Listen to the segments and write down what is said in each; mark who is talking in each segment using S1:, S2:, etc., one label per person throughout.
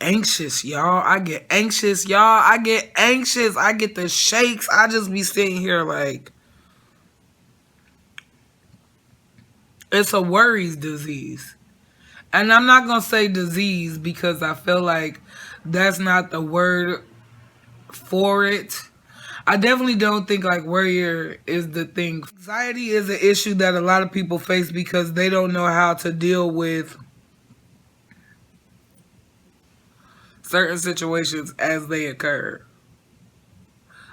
S1: Anxious, y'all. I get anxious, y'all. I get anxious. I get the shakes. I just be sitting here like it's a worries disease. And I'm not going to say disease because I feel like that's not the word for it. I definitely don't think like worrier is the thing. Anxiety is an issue that a lot of people face because they don't know how to deal with certain situations as they occur.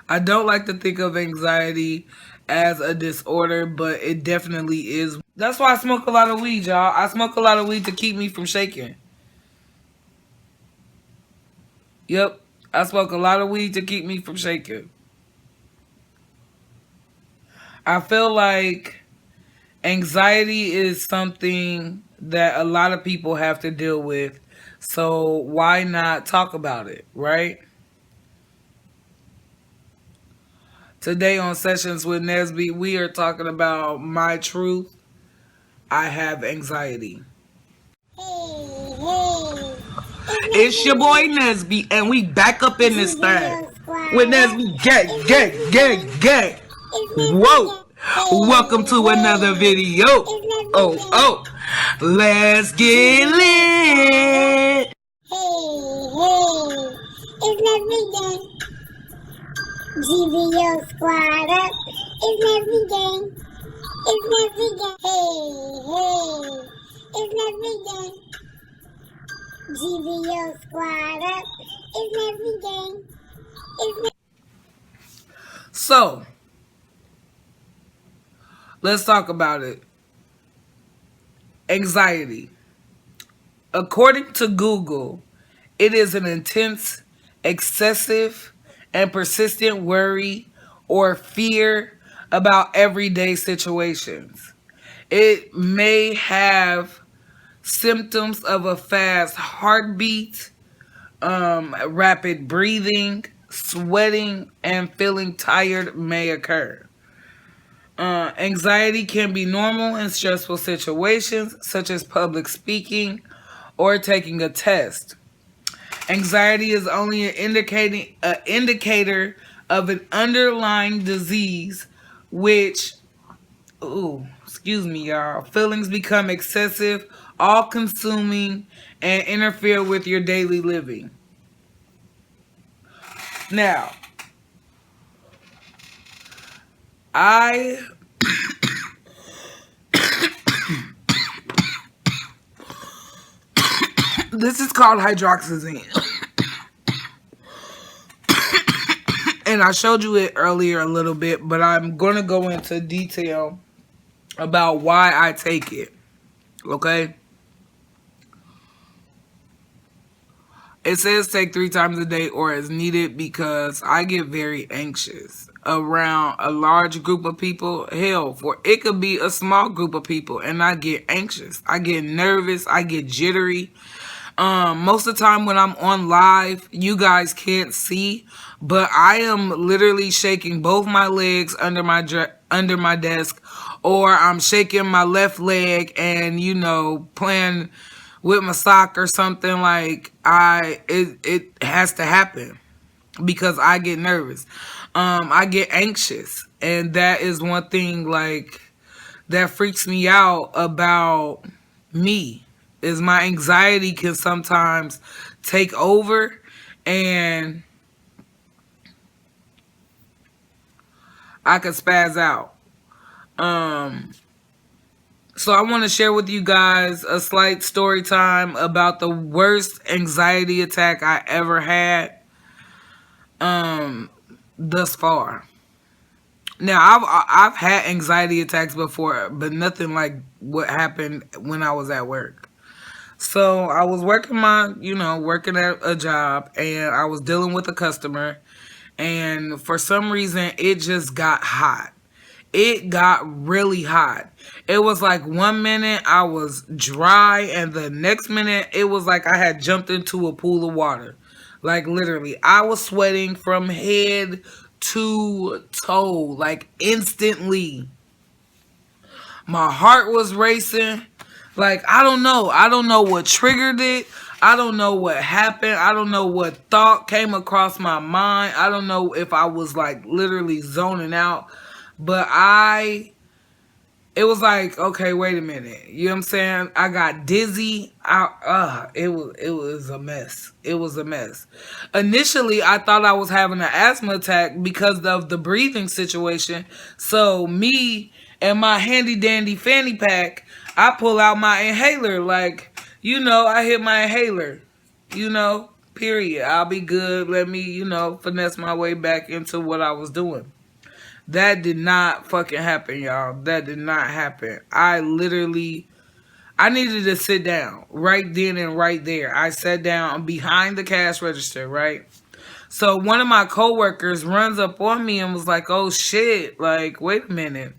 S1: I don't like to think of anxiety as a disorder, but it definitely is. That's why I smoke a lot of weed, y'all. I smoke a lot of weed to keep me from shaking. Yep. I smoke a lot of weed to keep me from shaking. I feel like anxiety is something that a lot of people have to deal with. So why not talk about it, right? Today on Sessions with Nesby, we are talking about my truth. I have anxiety. It's your boy Nesby, and we back up in this thing. With Nesby, gang. Whoa. Welcome to another video. Oh. Let's get lit.
S2: It's Nesby gang. GVO squad up. It's Nesby gang. It's Nesby gang. It's Nesby gang. GVO squad up. It's Nesby gang.
S1: So, let's talk about it. Anxiety. According to Google, it is an intense, excessive, and persistent worry or fear about everyday situations. It may have symptoms of a fast heartbeat, rapid breathing, sweating, and feeling tired may occur. Anxiety can be normal in stressful situations such as public speaking or taking a test. Anxiety is only an indicator of an underlying disease, which, excuse me, y'all. Feelings become excessive, all-consuming, and interfere with your daily living. Now, this is called hydroxyzine. And I showed you it earlier a little bit, but I'm going to go into detail about why I take it. Okay? It says take 3 times a day or as needed because I get very anxious around a large group of people. Hell, for it could be a small group of people and I get anxious. I get nervous. I get jittery. Most of the time when I'm on live, you guys can't see, but I am literally shaking both my legs under my desk, or I'm shaking my left leg and playing with my sock or something. Like it has to happen because I get nervous. I get anxious, and that is one thing like that freaks me out about me. Is my anxiety can sometimes take over and I could spaz out. So I want to share with you guys a slight story time about the worst anxiety attack I ever had thus far. Now, I've had anxiety attacks before, but nothing like what happened when I was at work. So I was working working at a job, and I was dealing with a customer, and for some reason it just got hot. It got really hot. It was like 1 minute I was dry, and the next minute it was like I had jumped into a pool of water. Like literally, I was sweating from head to toe, like instantly. My heart was racing. Like, I don't know what triggered it. I don't know what happened. I don't know what thought came across my mind. I don't know if I was like literally zoning out, but it was like, okay, wait a minute. You know what I'm saying? I got dizzy. It was a mess. It was a mess. Initially, I thought I was having an asthma attack because of the breathing situation. So me and my handy dandy fanny pack, I pull out my inhaler. Like, I hit my inhaler. Period. I'll be good. Let me, finesse my way back into what I was doing. That did not fucking happen, y'all. That did not happen. I needed to sit down right then and right there. I sat down behind the cash register, right? So one of my coworkers runs up on me and was like, oh shit, like, wait a minute.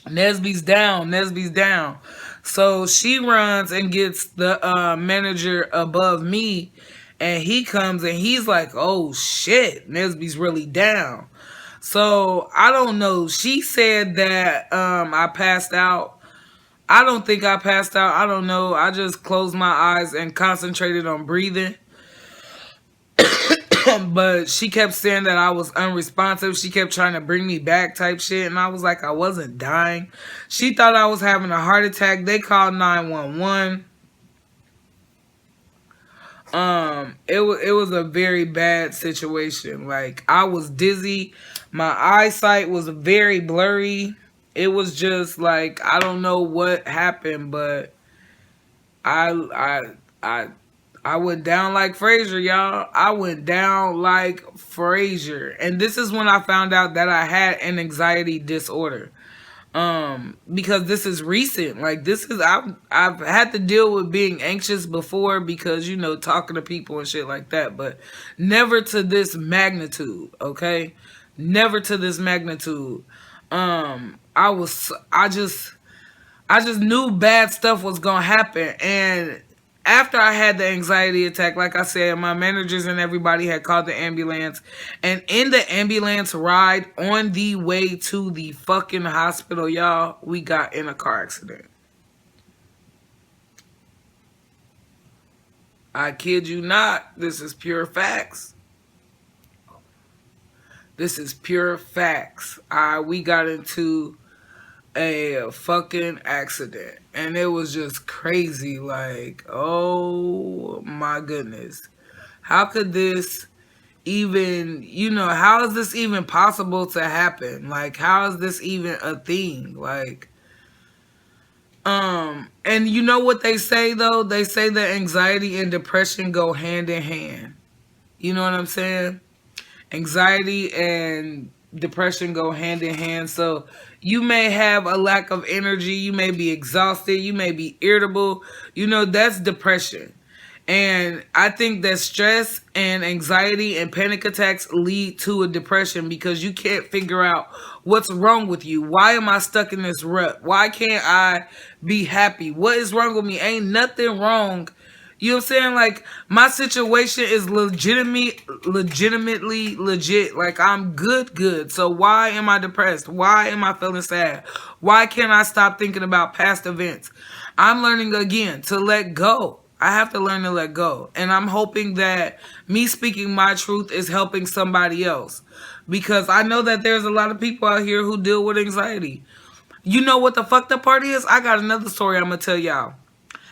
S1: Nesby's down. Nesby's down. So she runs and gets the manager above me, and he comes and he's like, oh shit, Nesby's really down. So I don't know. She said that I passed out. I don't think I passed out. I don't know. I just closed my eyes and concentrated on breathing. But she kept saying that I was unresponsive. She kept trying to bring me back type shit. And I was like, I wasn't dying. She thought I was having a heart attack. They called 911. It was a very bad situation. Like, I was dizzy. My eyesight was very blurry. It was just like, I don't know what happened, but I went down like Frazier, y'all. I went down like Frazier. And this is when I found out that I had an anxiety disorder. Because this is recent. Like, I've had to deal with being anxious before because, talking to people and shit like that, but never to this magnitude, okay? Never to this magnitude. I just knew bad stuff was gonna happen. And after I had the anxiety attack, like I said, my managers and everybody had called the ambulance. And in the ambulance ride on the way to the fucking hospital, y'all, we got in a car accident. I kid you not. This is pure facts. This is pure facts. We got into a fucking accident, and it was just crazy. Like, oh my goodness, how could this even, how is this even possible to happen? Like, how is this even a thing? Like, and you know what they say though? They say that anxiety and depression go hand in hand. You know what I'm saying? Anxiety and depression go hand in hand. So you may have a lack of energy, you may be exhausted, you may be irritable. That's depression. And I think that stress and anxiety and panic attacks lead to a depression because you can't figure out what's wrong with you. Why am I stuck in this rut? Why can't I be happy? What is wrong with me? Ain't nothing wrong. You know what I'm saying? Like, my situation is legitimately legit. Like, I'm good. So why am I depressed? Why am I feeling sad? Why can't I stop thinking about past events? I'm learning again to let go. I have to learn to let go. And I'm hoping that me speaking my truth is helping somebody else. Because I know that there's a lot of people out here who deal with anxiety. You know what the fucked up part is? I got another story I'm going to tell y'all.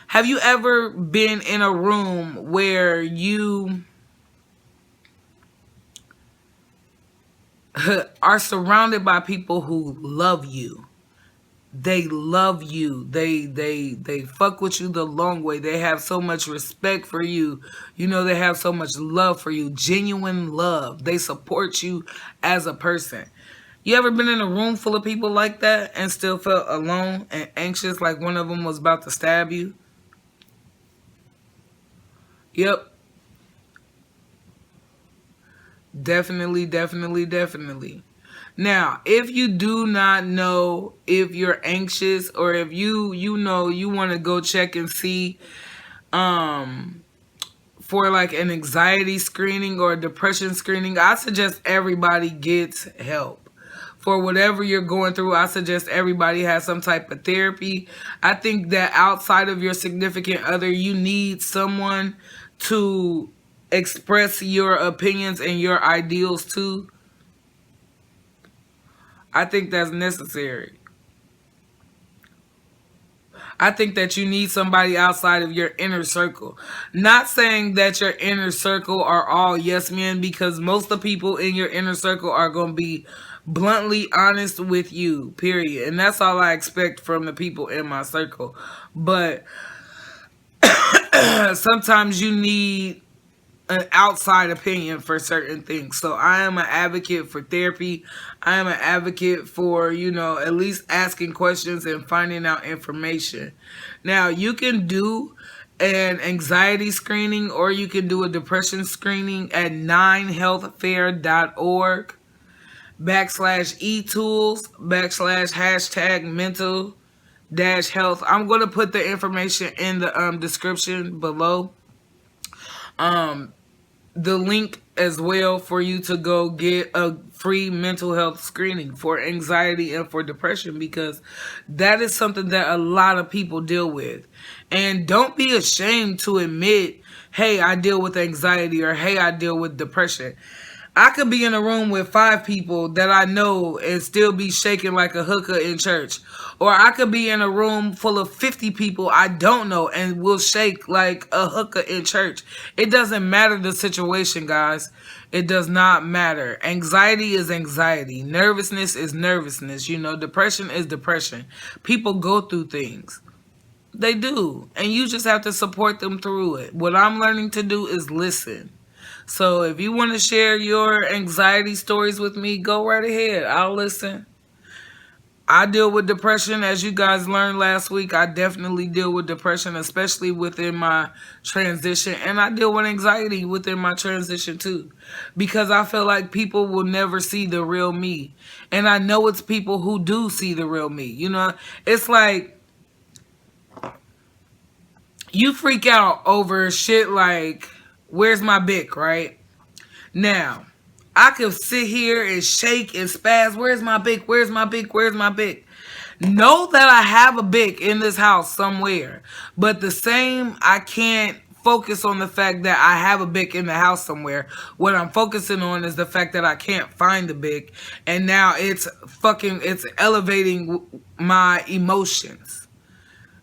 S1: Have you ever been in a room where you are surrounded by people who love you? They love you. They fuck with you the long way. They have so much respect for you. They have so much love for you. Genuine love. They support you as a person. You ever been in a room full of people like that and still felt alone and anxious, like one of them was about to stab you? Yep. Definitely. Now, if you do not know if you're anxious or if you want to go check and see for like an anxiety screening or a depression screening, I suggest everybody gets help. for whatever you're going through. I suggest everybody has some type of therapy. I think that outside of your significant other, you need someone to express your opinions and your ideals to. I think that's necessary. I think that you need somebody outside of your inner circle. Not saying that your inner circle are all yes men, because most of the people in your inner circle are going to be bluntly honest with you, period. And that's all I expect from the people in my circle. But sometimes you need an outside opinion for certain things. So I am an advocate for therapy. I am an advocate for, at least asking questions and finding out information. Now, you can do an anxiety screening or you can do a depression screening at 9healthfair.org /etools / mental health. I'm going to put the information in the description below. The link as well for you to go get a free mental health screening for anxiety and for depression, because that is something that a lot of people deal with. And don't be ashamed to admit, hey, I deal with anxiety, or hey, I deal with depression. I could be in a room with 5 people that I know and still be shaking like a hooker in church. Or I could be in a room full of 50 people I don't know and will shake like a hooker in church. It doesn't matter the situation, guys. It does not matter. Anxiety is anxiety. Nervousness is nervousness. Depression is depression. People go through things. They do. And you just have to support them through it. What I'm learning to do is listen. So if you want to share your anxiety stories with me, go right ahead. I'll listen. I deal with depression, as you guys learned last week. I definitely deal with depression, especially within my transition. And I deal with anxiety within my transition too. Because I feel like people will never see the real me. And I know it's people who do see the real me. It's like you freak out over shit like, where's my Bic, right? Now, I could sit here and shake and spaz. Where's my Bic? Where's my Bic? Where's my Bic? Know that I have a Bic in this house somewhere. But the same, I can't focus on the fact that I have a Bic in the house somewhere. What I'm focusing on is the fact that I can't find the Bic. And now it's elevating my emotions.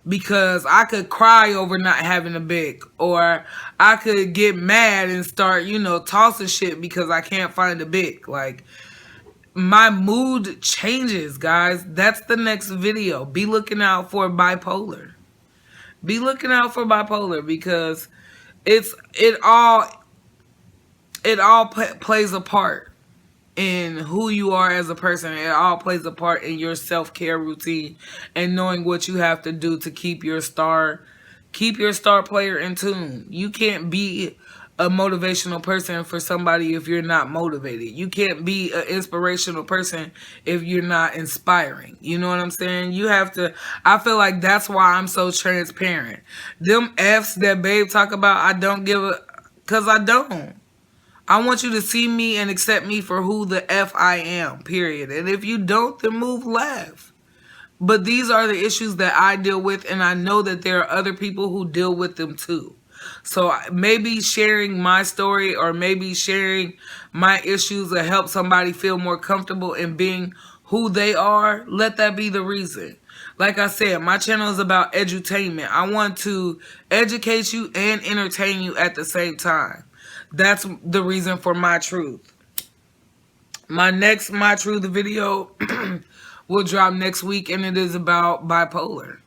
S1: Because I could cry over not having a Bic, or I could get mad and start, tossing shit because I can't find a Bic. Like, my mood changes, guys. That's the next video. Be looking out for bipolar. Be looking out for bipolar, because it all plays a part in who you are as a person. It all plays a part in your self-care routine and knowing what you have to do to keep your star player in tune. You can't be a motivational person for somebody if you're not motivated. You can't be an inspirational person if you're not inspiring. You know what I'm saying? You have to. I feel like that's why I'm so transparent. Them F's that Babe talk about, I don't give a, because I don't. I want you to see me and accept me for who the F I am, period. And if you don't, then move left. But these are the issues that I deal with, and I know that there are other people who deal with them too. So maybe sharing my story or maybe sharing my issues will help somebody feel more comfortable in being who they are. Let that be the reason. Like I said, my channel is about edutainment. I want to educate you and entertain you at the same time. That's the reason for My Truth. My next My Truth video will drop next week, and it is about bipolar.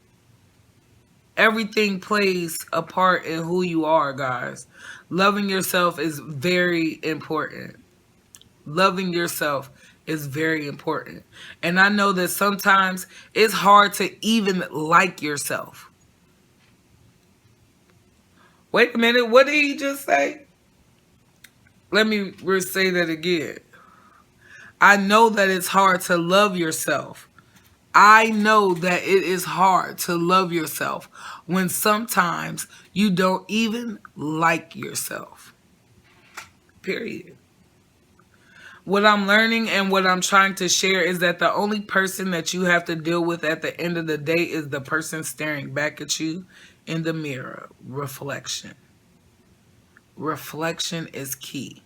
S1: Everything plays a part in who you are, guys. Loving yourself is very important. Loving yourself is very important. And I know that sometimes it's hard to even like yourself. Wait a minute, what did he just say? Let me say that again. I know that it's hard to love yourself. I know that it is hard to love yourself when sometimes you don't even like yourself. Period. What I'm learning and what I'm trying to share is that the only person that you have to deal with at the end of the day is the person staring back at you in the mirror. Reflection. Reflection is key.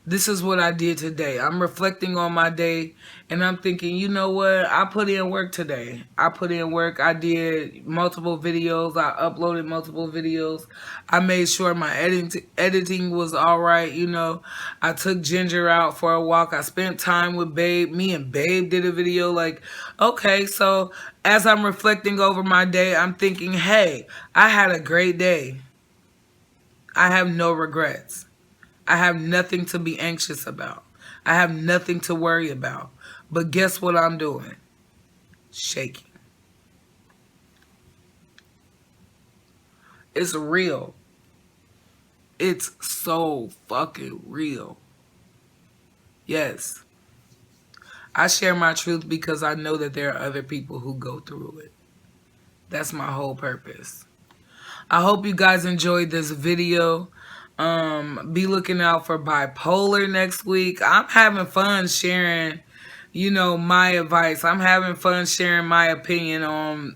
S1: This is what I did today. I'm reflecting on my day and I'm thinking, you know what? I put in work today. I put in work. I did multiple videos. I uploaded multiple videos. I made sure my editing was all right. You know, I took Ginger out for a walk. I spent time with Babe. Me and Babe did a video. Like, okay, so as I'm reflecting over my day, I'm thinking, hey, I had a great day. I have no regrets. I have nothing to be anxious about. I have nothing to worry about. But guess what I'm doing? Shaking. It's real. It's so fucking real. Yes. I share my truth because I know that there are other people who go through it. That's my whole purpose. I hope you guys enjoyed this video. Be looking out for bipolar next week. I'm having fun sharing, my advice. I'm having fun sharing my opinion on,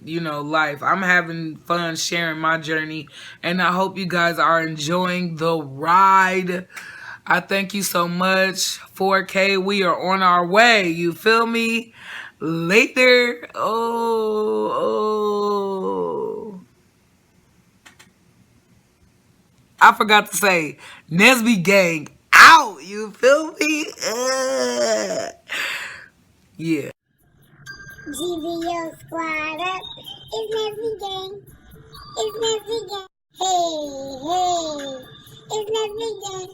S1: life. I'm having fun sharing my journey. And I hope you guys are enjoying the ride. I thank you so much. 4K, we are on our way. You feel me? Later. Oh. I forgot to say, Nesby gang out. You feel me? Yeah.
S2: GVO squad up. It's Nesby gang. It's Nesby gang. Hey, hey. It's Nesby gang.